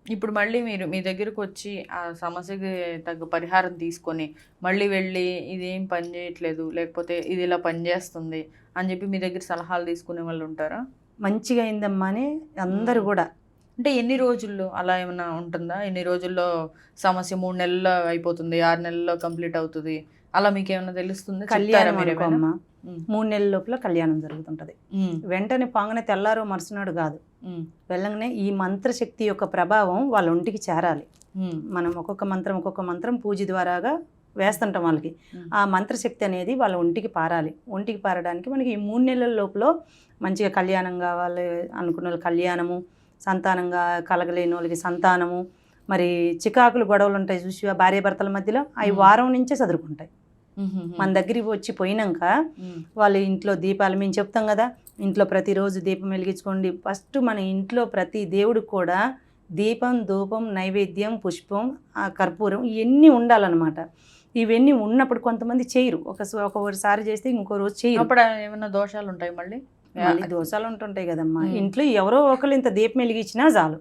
ఇప్పుడు మళ్ళీ మీరు మీ దగ్గరకొచ్చి ఆ సమస్యకి తగ్గ పరిహారం తీసుకొని, మళ్ళీ వెళ్ళి ఇదేం పని చేయట్లేదు, లేకపోతే ఇది ఇలా పనిచేస్తుంది అని చెప్పి మీ దగ్గర సలహాలు తీసుకునే వాళ్ళుంటారా? మంచిగా అయిందమ్మా అని అందరూ గూడా. అంటే ఎన్ని రోజుల్లో అలా ఏమన్నా ఉంటుందా? ఎన్ని రోజుల్లో సమస్య 3 నెలల్లో అయిపోతుంది, 6 నెలల్లో కంప్లీట్ అవుతది. అలా మీకేమన్నా తెలుస్తుందా? చెప్తారా కళ్యాణం అనుకో మీరేమైనా? అమ్మ, హ్మ్. 3 నెలల లోపల కళ్యాణం జరుగుతుంటది. హ్మ్. వెంటనే పాంగనే తెల్లారో మరుసనాడు గాదు. హ్మ్. వెళ్ళంగానే ఈ మంత్రశక్తి యొక్క ప్రభావం వాళ్ళ ఒంటికి చేరాలి. హ్మ్. మనం ఒక్కొక్క మంత్రం పూజ ద్వారాగా వేస్తుంటాం వాళ్ళకి. ఆ మంత్రశక్తి అనేది వాళ్ళ ఒంటికి పారాలి. ఒంటికి పారడానికి మనకి ఈ 3 నెలల లోపల మంచిగా కళ్యాణం కావాలి అనుకున్న వాళ్ళు కళ్యాణము, సంతానంగా కలగలేని వాళ్ళకి సంతానము, మరి చికాకులు గొడవలు ఉంటాయి చూసి భార్యాభర్తల మధ్యలో అవి వారం నుంచే సదురుకుంటాయి. మన దగ్గరికి వచ్చి పోయినాక వాళ్ళు ఇంట్లో దీపాలు మేము చెప్తాం కదా, ఇంట్లో ప్రతిరోజు దీపం వెలిగించుకోండి. ఫస్ట్ మన ఇంట్లో ప్రతి దేవుడికి కూడా దీపం, ధూపం, నైవేద్యం, పుష్పం, కర్పూరం ఇవన్నీ ఉండాలన్నమాట. ఇవన్నీ ఉన్నప్పుడు కొంతమంది చేయరు, ఒకసారి చేస్తే ఇంకో రోజు చేయరు. అప్పుడు ఏమైనా దోషాలు ఉంటాయి మళ్ళీ? మళ్ళీ దోషాలు ఉంటుంటాయి కదమ్మా. ఇంట్లో ఎవరో ఒకరు ఇంత దీపం వెలిగించినా చాలు.